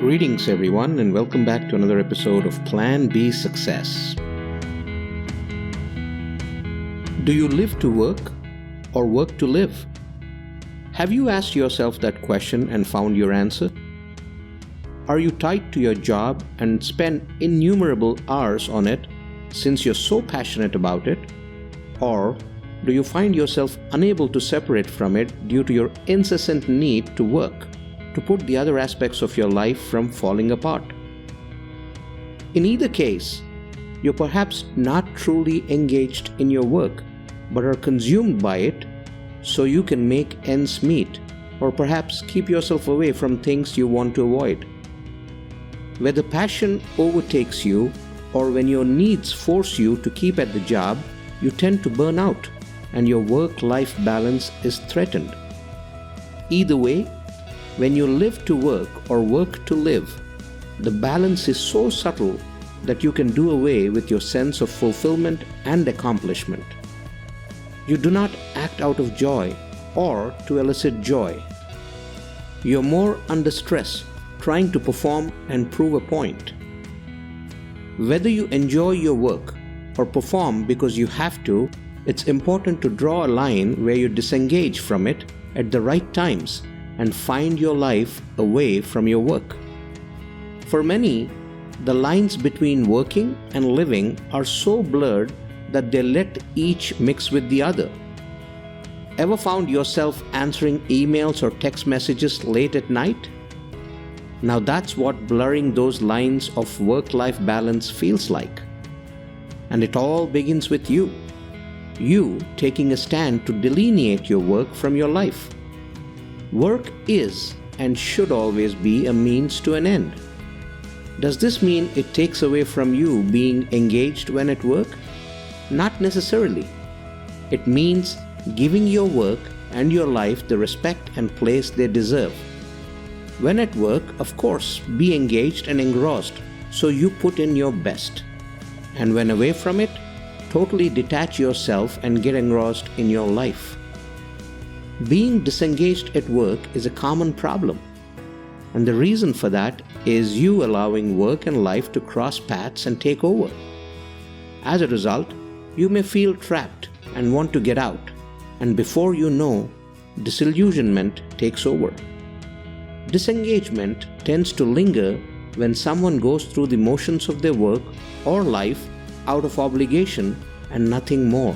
Greetings, everyone, and welcome back to another episode of Plan B Success. Do you live to work or work to live? Have you asked yourself that question and found your answer? Are you tied to your job and spend innumerable hours on it since you're so passionate about it? Or do you find yourself unable to separate from it due to your incessant need to work, to put the other aspects of your life from falling apart? In either case, you're perhaps not truly engaged in your work, but are consumed by it so you can make ends meet, or perhaps keep yourself away from things you want to avoid. Whether passion overtakes you or when your needs force you to keep at the job, you tend to burn out and your work-life balance is threatened. Either way, when you live to work or work to live, the balance is so subtle that you can do away with your sense of fulfillment and accomplishment. You do not act out of joy or to elicit joy. You're more under stress, trying to perform and prove a point. Whether you enjoy your work or perform because you have to, it's important to draw a line where you disengage from it at the right times and find your life away from your work. For many, the lines between working and living are so blurred that they let each mix with the other. Ever found yourself answering emails or text messages late at night? Now that's what blurring those lines of work-life balance feels like. And it all begins with you. You taking a stand to delineate your work from your life. Work is and should always be a means to an end. Does this mean it takes away from you being engaged when at work? Not necessarily. It means giving your work and your life the respect and place they deserve. When at work, of course, be engaged and engrossed so you put in your best. And when away from it, totally detach yourself and get engrossed in your life. Being disengaged at work is a common problem, and the reason for that is you allowing work and life to cross paths and take over. As a result, you may feel trapped and want to get out, and before you know, disillusionment takes over. Disengagement tends to linger when someone goes through the motions of their work or life out of obligation and nothing more.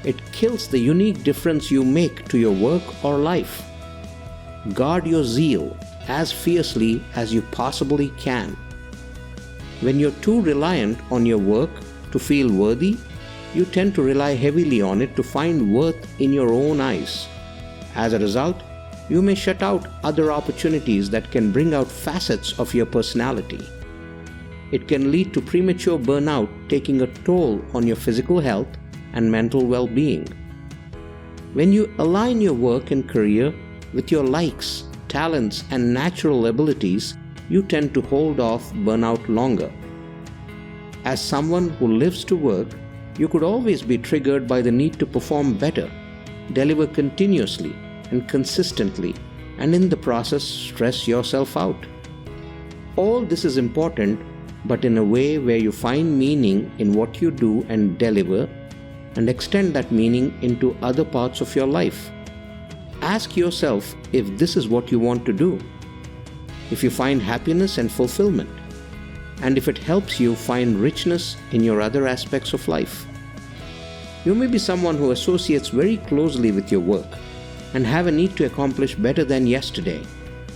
It kills the unique difference you make to your work or life. Guard your zeal as fiercely as you possibly can. When you're too reliant on your work to feel worthy, you tend to rely heavily on it to find worth in your own eyes. As a result, you may shut out other opportunities that can bring out facets of your personality. It can lead to premature burnout, taking a toll on your physical health and mental well-being. When you align your work and career with your likes, talents, and natural abilities, you tend to hold off burnout longer. As someone who lives to work, you could always be triggered by the need to perform better, deliver continuously and consistently, and in the process stress yourself out. All this is important, but in a way where you find meaning in what you do and deliver, and extend that meaning into other parts of your life. Ask yourself if this is what you want to do, if you find happiness and fulfillment, and if it helps you find richness in your other aspects of life. You may be someone who associates very closely with your work and have a need to accomplish better than yesterday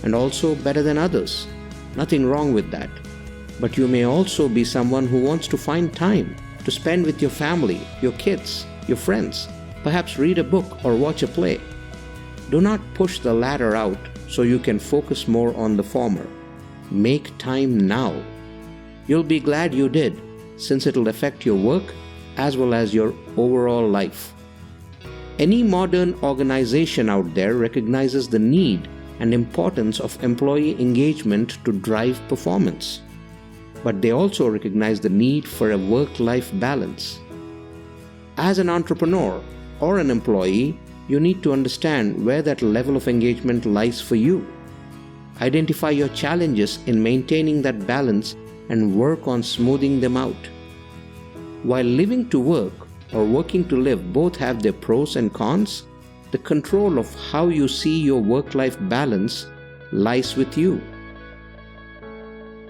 and also better than others. Nothing wrong with that. But you may also be someone who wants to find time to spend with your family, your kids, your friends, perhaps read a book or watch a play. Do not push the latter out so you can focus more on the former. Make time now. You'll be glad you did, since it'll affect your work as well as your overall life. Any modern organization out there recognizes the need and importance of employee engagement to drive performance. But they also recognize the need for a work-life balance. As an entrepreneur or an employee, you need to understand where that level of engagement lies for you. Identify your challenges in maintaining that balance and work on smoothing them out. While living to work or working to live both have their pros and cons, the control of how you see your work-life balance lies with you.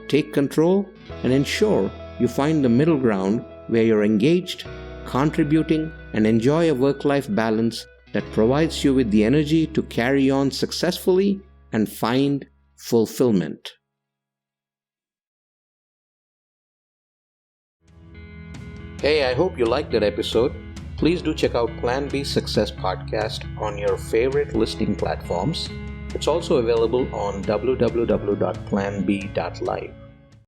Take control and ensure you find the middle ground where you're engaged, contributing, and enjoy a work-life balance that provides you with the energy to carry on successfully and find fulfillment. Hey, I hope you liked that episode. Please do check out Plan B Success Podcast on your favorite listening platforms. It's also available on www.planb.live.